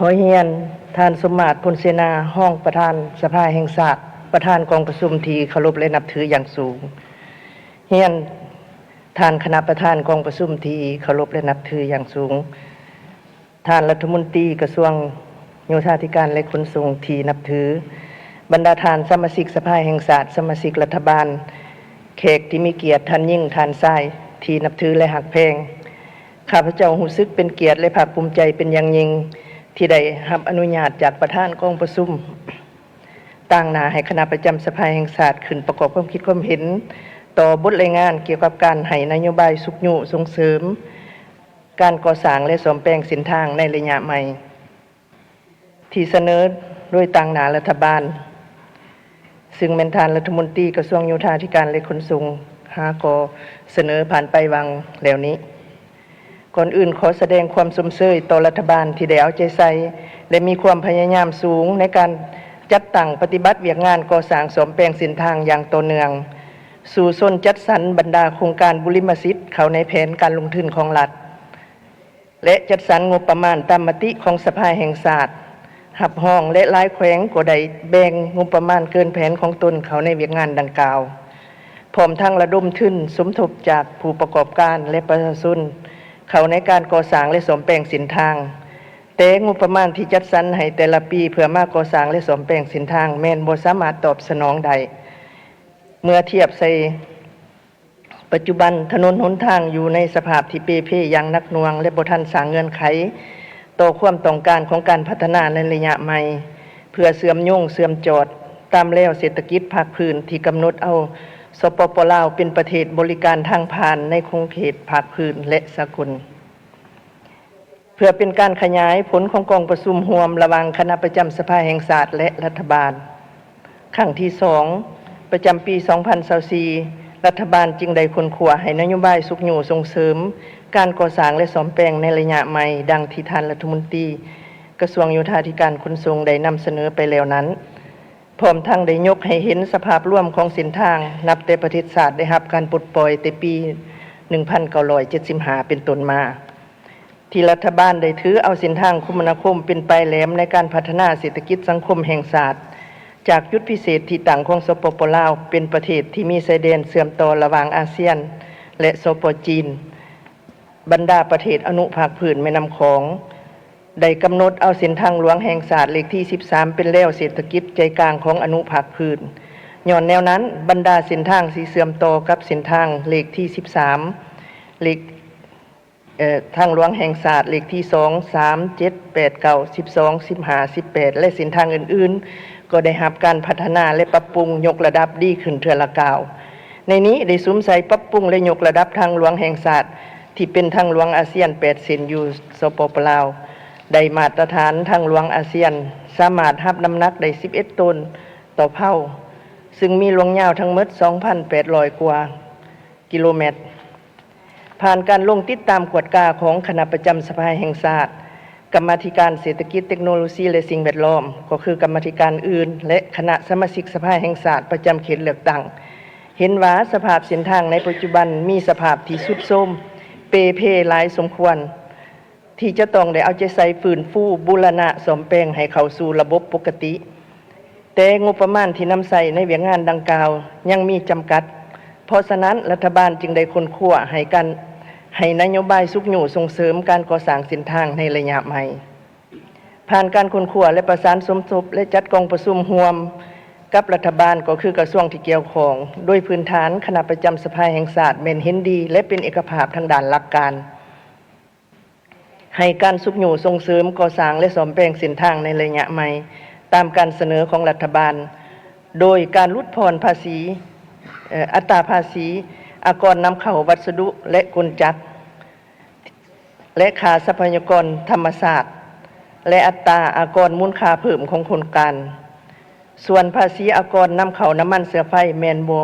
ขอเฮียนท่านสมมาตรพลเสนาห้องประธานสภาแห่งชาติประธานกองประชุมที่เคารพและนับถืออย่างสูงเฮียนท่านคณะประธานกองประชุมที่เคารพและนับถืออย่างสูงท่านรัฐมนตรีกระทรวงโยธาธิการและขนส่งที่นับถือบรรดาท่านสมาชิกสภาแห่งชาติสมาชิกรัฐบาลแขกที่มีเกียรติท่านยิ่งท่านทรายที่นับถือและหักแพงข้าพเจ้ารู้สึกเป็นเกียรติและภาคภูมิใจเป็นอย่างยิ่งที่ได้รับอนุญาตจากประธานกองประชุมตั้งหน้าให้คณะประจำสภาแห่งชาติขึ้นประกอบความคิดความเห็นต่อบทรายงานเกี่ยวกับการให้นโยบายสุขยุส่งเสริมการก่อสร้างและซ่อมแปลงเส้นทางในระยะใหม่ที่เสนอโดยตั้งหน้ารัฐบาลซึ่งเป็นท่านรัฐมนตรีกระทรวงโยธาธิการและขนส่งก็เสนอผ่านไปวางแล้วนี้ก่อนอื่นขอแสดงความสมเชยต่อรัฐบาลที่ได้เอาใจใส่และมีความพยายามสูงในการจัดตั้งปฏิบัติเวียกงานก่อสร้างซ่อมแปลงเส้นทางอย่างต่อเนื่องสู่ส่วนจัดสรรบรรดาโครงการบุริมสิทธิ์เข้าในแผนการลงทุนของรัฐและจัดสรรงบประมาณตามมติของสภาแห่งชาติหับห้องและหลายแขวงก็ได้แบ่งงบประมาณเกินแผนของตนเข้าในเวียกงานดังกล่าวพร้อมทั้งระดมทุนสมทบจากผู้ประกอบการและประชาชนเข้าในการก่อสร้างและซ่อมแปลงเส้นทางแต่งบประมาณที่จัดสรรให้แต่ละปีเพื่อมาก่อสร้างและซ่อมแปลงเส้นทางแม้นบ่สามารถตอบสนองได้เมื่อเทียบใส่ปัจจุบันถนนหนทางอยู่ในสภาพที่เปเพอย่างหนักหน่วงและบ่ทันสร้างเงื่อนไขต่อความต้องการของการพัฒนาในระยะใหม่เพื่อเสื่อมโยงเสื่อมจอดตามแนวเศรษฐกิจภาคพื้นที่กำหนดเอาสปป.ลาวเป็นประเทศบริการทางผ่านในคงเขตภาคพื้นและสากลเพื่อเป็นการขยายผลของกองประชุมร่วมระหว่างคณะประจำสภาแห่งชาติและรัฐบาลครั้งที่2ประจำปี2024รัฐบาลจึงได้ค้นคว้าให้นโยบายสุขอยู่ส่งเสริมการก่อสร้างและซ่อมแปลงในระยะใหม่ดังที่ท่านรัฐมนตรีกระทรวงโยธาธิการขนส่งได้นำเสนอไปแล้วนั้นพร้อมทั้งได้ยกให้เห็นสภาพร่วมของเส้นทางนับแต่ประเทศชาติได้รับการปลดปล่อยแต่ปี 1975 เป็นต้นมาที่รัฐบาลได้ถือเอาเส้นทางคมนาคมเป็นปลายแหลมในการพัฒนาเศรษฐกิจสังคมแห่งชาติจากยุทธพิเศษที่ตั้งของสปป.ลาวเป็นประเทศที่มีชายแดนเชื่อมต่อระหว่างอาเซียนและสปป.จีนบรรดาประเทศอนุภาคพื้นแม่น้ำของได้กำหนดเอาเส้นทางหลวงแห่งชาติเลขที่13เป็นแล้วเศรษฐกิจใจกลางของอนุภาคพื้นย้อนแนวนั้นบรรดาเส้นทางที่เชื่อมต่อกับเส้นทางเลขที่13เลขทางหลวงแห่งชาติเลขที่2 3 7 8 9 12 15 18และเส้นทางอื่นๆก็ได้รับการพัฒนาและปรับปรุงยกระดับดีขึ้นเทื่อละก้าวในนี้ได้สุมใส่ปรับปรุงและยกระดับทางหลวงแห่งชาติที่เป็นทางหลวงอาเซียน8เส้นอยู่สปป.ลาวได้มาตรฐานทางหลวงอาเซียนสามารถรับน้ำหนักได้11ตันต่อเผ่าซึ่งมีลวงยาวทั้งหมด 2,800 กว่ากิโลเมตรผ่านการลงติดตามกวดกาของคณะประจำสภาแห่งชาติกรรมาธิการเศรษฐกิจเทคโนโลยีและสิ่งแวดล้อมก็คือกรรมาธิการอื่นและคณะสมาชิกสภาแห่งชาติประจำเขตเลือกตั้งเห็นว่าสภาพเส้นทางในปัจจุบันมีสภาพที่ทรุดโทรมเปเพหลายสมควรที่จะต้องได้เอาใจใส่ฟื้นฟูบูรณะซ่อมแปลงให้เข้าสู่ระบบปกติแต่งบประมาณที่นำใส่ในเวียกงานดังกล่าวยังมีจำกัดเพราะฉะนั้นรัฐบาลจึงได้ค้นคว้าให้นโยบายสุขอยู่ส่งเสริมการก่อสร้างเส้นทางในระยะใหม่ผ่านการค้นคว้าและประสานสมทบและจัดกองประชุมร่วมกับรัฐบาลก็คือกระทรวงที่เกี่ยวข้องโดยพื้นฐานคณะประจำสภาแห่งชาติแม่นเห็นดีและเป็นเอกภาพทางด้านหลักการให้การสุขอยู่ส่งเสริมก่อสร้างและซ่อมแปลงเส้นทางในระยะใหม่ตามการเสนอของรัฐบาลโดยการลดผ่อนภาษีอัตราภาษีอากรนำเข้าวัสดุและกลจักรและค่าทรัพยากรธรรมชาติและอัตราอากรมูลค่าเพิ่มของโครงการส่วนภาษีอากรนำเข้าน้ำมันเชื้อไฟแม่นบ่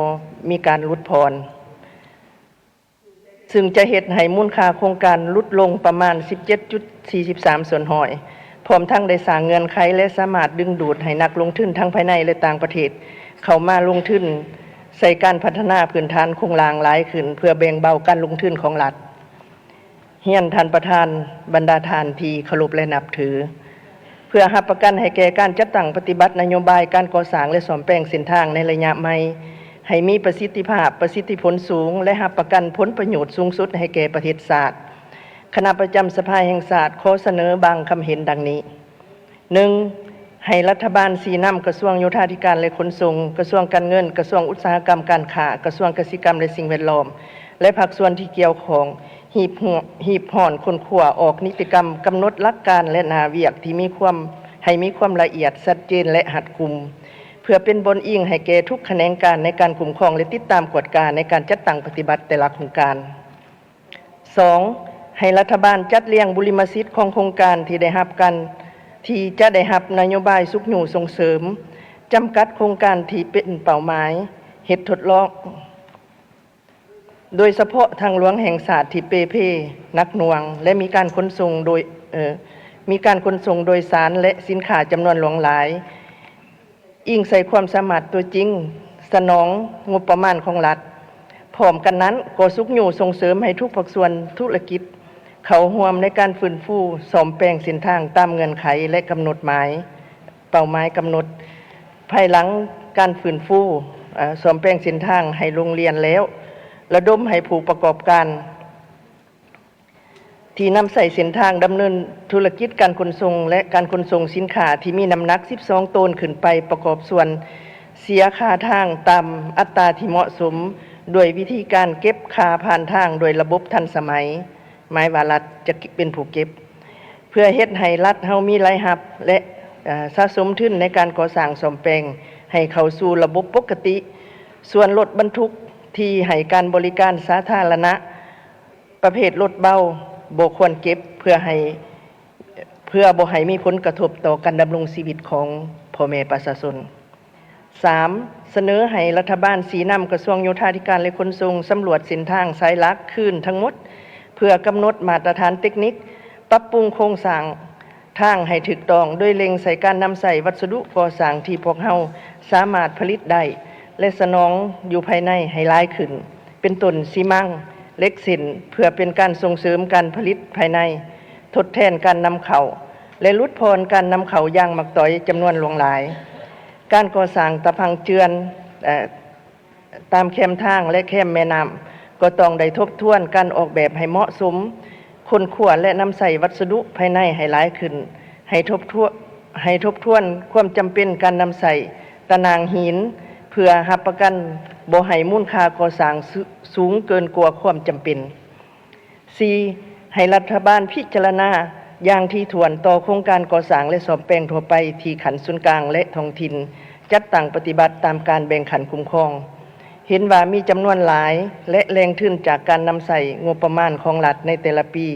มีการลดผ่อนซึ่งจะเฮ็ดให้มูลค่าโครงการลดลงประมาณ 17.43 ส่วนห้อยพร้อมทั้งได้สร้างเงื่อนไขและสามารถดึงดูดให้นักลงทุนทั้งภายในและต่างประเทศเข้ามาลงทุนใส่การพัฒนาพื้นฐานโครงสร้างหลายขึ้นเพื่อแบ่งเบาการลงทุนของรัฐเฮียนท่านประธานบรรดาท่านที่เคารพและนับถือ พื่อรับประกันให้แก่การจัดตั้งปฏิบัตินโยบายการก่อสร้างและซ่อมแปลงเส้นทางในระยะใหม่ให้มีประสิทธิภาพประสิทธิผลสูงและรับประกันผลประโยชน์สูงสุดให้แก่ประเทศชาติคณะประจำสภาแห่งชาติขอเสนอบางความเห็นดังนี้ 1. ให้รัฐบาลชี้นำกระทรวงโยธาธิการและขนส่งกระทรวงการเงินกระทรวงอุตสาหกรรมการค้ากระทรวงเกษตรกรรมและสิ่งแวดล้อมและภาคส่วนที่เกี่ยวข้องหีบห่อนคนขัวออกนิติกรรมกำหนดหลักการและหน้าเวียกที่มีความละเอียดชัดเจนและหัดกุมเพื่อเป็นบนอิงให้แก่ทุกแขนงการในการคุ้มครองและติดตามกวดการในการจัดตั้งปฏิบัติแต่ละโครงการ 2. ให้รัฐบาลจัดเลี้ยงบุริมสิทธิ์ของโครงการที่จะได้รับนโยบายสุขอยู่ส่งเสริมจำกัดโครงการที่เป็นเป้าหมายเฮ็ดทดลองโดยเฉพาะทางหลวงแห่งชาติที่เปเพนักหน่วงและมีการขนส่งโดยสารและสินค้าจำนวนหลวงหลายอิงใส่ความสามารถตัวจริงสนองงบประมาณของรัฐพร้อมกันนั้นก็สุขอยู่ส่งเสริมให้ทุกภาคส่วนธุรกิจเข้าร่วมในการฟื้นฟูซ่อมแปลงเส้นทางตามเงื่อนไขและกำหนดหมายเป้าหมายกำหนดภายหลังการฟื้นฟูซ่อมแปลงเส้นทางให้โรงเรียนแล้วระดมให้ผู้ประกอบการที่นำใส่เส้นทางดำเนินธุรกิจการขนส่งและการขนส่งสินค้าที่มีน้ำหนัก12 ตนขึ้นไปประกอบส่วนเสียค่าทางตามอัตราที่เหมาะสมโดยวิธีการเก็บค่าผ่านทางโดยระบบทันสมัยหมายว่ารัฐจะเป็นผู้เก็บเพื่อเฮ็ดให้รัฐเฮามีรายรับและสะสมทุนในการก่อสร้างซ่อมแปลงให้เข้าสู่ระบบปกติส่วนรถบรรทุกที่ให้การบริการสาธารณะประเภทรถเบาบ่ควรเก็บเพื่อบ่ให้มีผลกระทบต่อการดำรงชีวิตของพ่อแม่ประชาชน 3. เสนอให้รัฐบาลชี้นำกระทรวงโยธาธิการและขนส่งสำรวจเส้นทางสายหลักคืนทั้งหมดเพื่อกำหนดมาตรฐานเทคนิคปรับปรุงโครงสร้างทางให้ถูกต้องโดยเล็งใส่การนำใส่วัสดุก่อสร้างที่พวกเฮาสามารถผลิตได้และสนองอยู่ภายในให้หลายขึ้นเป็นต้นซีมังเหล็กสินเพื่อเป็นการส่งเสริมการผลิตภายในทดแทนการนำเข้าและลดพรการนำเข้าอย่างมักต่อยจำนวนหลวงหลายการก่อสร้างตะพังเจือนตามแคมทางและแคมแม่น้ำก็ต้องได้ทบทวนการออกแบบให้เหมาะสมคนขวและนำใส่วัสดุภายในให้หลายขึ้นให้ทบทวนความจำเป็นการนำใส่ตะนางหินเพื่อรับประกันบ่ให้มูลค่าก่อสร้างสูงเกินกว่าความจำเป็น 4. ให้รัฐบาลพิจารณาอย่างที่ถ้วนต่อโครงการก่อสร้างและซ่อมแปลงทั่วไปที่ขันศูนย์กลางและท้องถิ่นจัดตั้งปฏิบัติตามการแบ่งขันคุ้มครองเห็นว่ามีจำนวนหลายและแรงทุนจากการนำใส่งบประมาณของรัฐในแต่ละปี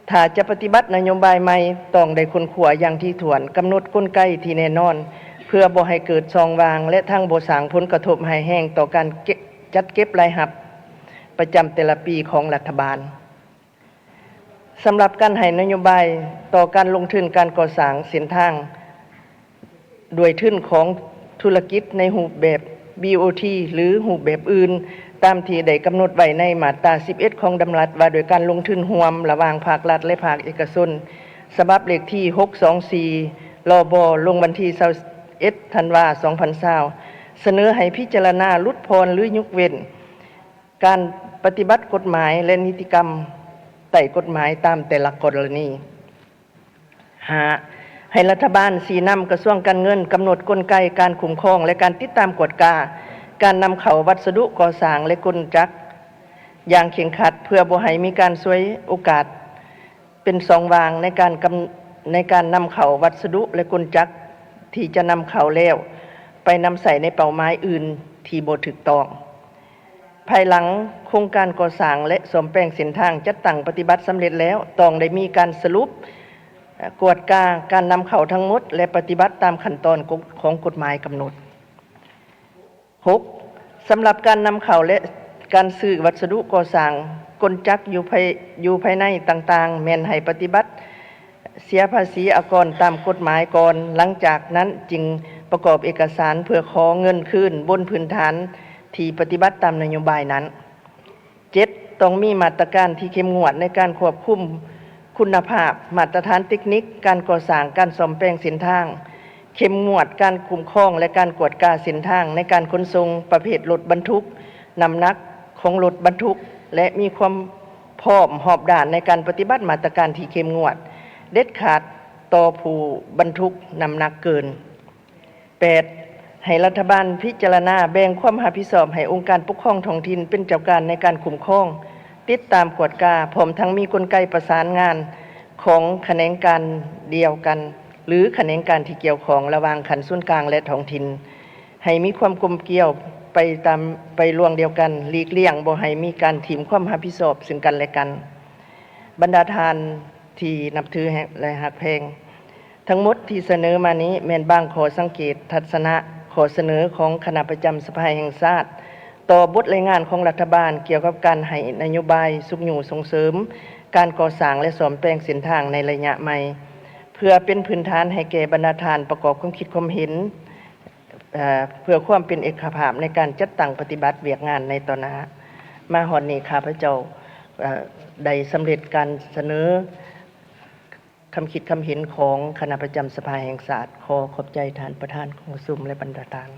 ถ้าจะปฏิบัตินโยบายใหม่ต้องได้ค้นคว้าอย่างที่ถ้วนกำหนดกลไกที่แน่นอนเพื่อบ่ให้เกิดช่องว่างและทั้งบ่สร้างผลกระทบให้แห้งต่อการจัดเก็บรายรับประจำแต่ละปีของรัฐบาลสำหรับการให้นโยบายต่อการลงทุนการก่อสร้างเส้นทางด้วยทุนของธุรกิจในรูปแบบ BOT หรือรูปแบบอื่นตามที่ได้กำหนดไว้ในมาตรา 11 ของดำรัสว่าโดยการลงทุนร่วมระหว่างภาครัฐและภาคเอกชนฉบับเลขที่ 624 ลบลงวันที่21 ธันวาคม 2020เสนอให้พิจารณาลดพรหรือยกเว้นการปฏิบัติกฎหมายและนิติกรรมใต้กฎหมายตามแต่ละกรณี 5. ให้รัฐบาลชี้นำกระทรวงการเงินกำหนดกลไกการคุ้มครองและการติดตามกวดการนำเข้าวัสดุก่อสร้างและกลจักรอย่างเข่งขัดเพื่อบ่ให้มีการฉวยโอกาสเป็นช่องว่างในการนำเข้าวัสดุและกลจักรที่จะนำเข้าแล้วไปนำใส่ในเป้าหมายอื่นที่บ่ถูกต้องภายหลังโครงการก่อสร้างและซ่อมแปลงเส้นทางจัดตั้งปฏิบัติสำเร็จแล้วต้องได้มีการสรุปกวดการนำเข้าทั้งหมดและปฏิบัติตามขั้นตอนของกฎหมายกำหนด 6. สำหรับการนำเข้าและการซื้อวัสดุก่อสร้างกลจักรอยู่ภายในต่างๆแม่นให้ปฏิบัติเสียภาษีอากรตามกฎหมายก่อนหลังจากนั้นจึงประกอบเอกสารเพื่อขอเงินคืนบนพื้นฐานที่ปฏิบัติตามนโยบายนั้น 7. ต้องมีมาตรการที่เข้มงวดในการควบคุม คุณภาพมาตรฐานเทคนิคการก่อสร้างการซ่อมแปลงเส้นทางเข้มงวดการคุ้มครองและการกวดกาเส้นทางในการขนส่งประเภทรถบรรทุกน้ำหนักของรถบรรทุกและมีความพร้อมหอบด่านในการปฏิบัติมาตรการที่เข้มงวดเด็ดขาดต่อผู้บรรทุกน้ำหนักเกิน 8. ให้รัฐบาลพิจารณาแบ่งความรับผิดชอบให้องค์การปกครองท้องถิ่นเป็นเจ้าการในการคุ้มครองติดตามกวดกาพร้อมทั้งมีกลไกประสานงานของแขนงการเดียวกันหรือแขนงการที่เกี่ยวข้องระหว่างขันส่วนกลางและท้องถิ่นให้มีความกลมเกลี่ยวไปล่วงเดียวกันหลีกเลี่ยงบ่ให้มีการถิ่มความรับผิดชอบซึ่งกันและกันบรรดาทานที่นับถือและฮักแพงทั้งหมดที่เสนอมานี้แม่นบางข้อสังเกตทัศนะข้อเสนอของคณะประจำสภาแห่งชาติต่อบทรายงานของรัฐบาลเกี่ยวกับการให้นโยบายสุขอยู่ส่งเสริมการก่อสร้างและซ่อมแปลงเส้นทางในระยะใหม่เพื่อเป็นพื้นฐานให้แก่บรรดาทานประกอบความคิดความเห็นเพื่อความเป็นเอกภาพในการจัดตั้งปฏิบัติเวียกงานในต่อหน้ามาฮอดนี้ข้าพเจ้าได้สำเร็จการเสนอคำคิดคำเห็นของคณะประจำสภาแห่งชาติขอขอบใจท่านประธานของประชุมและบรรดาทาน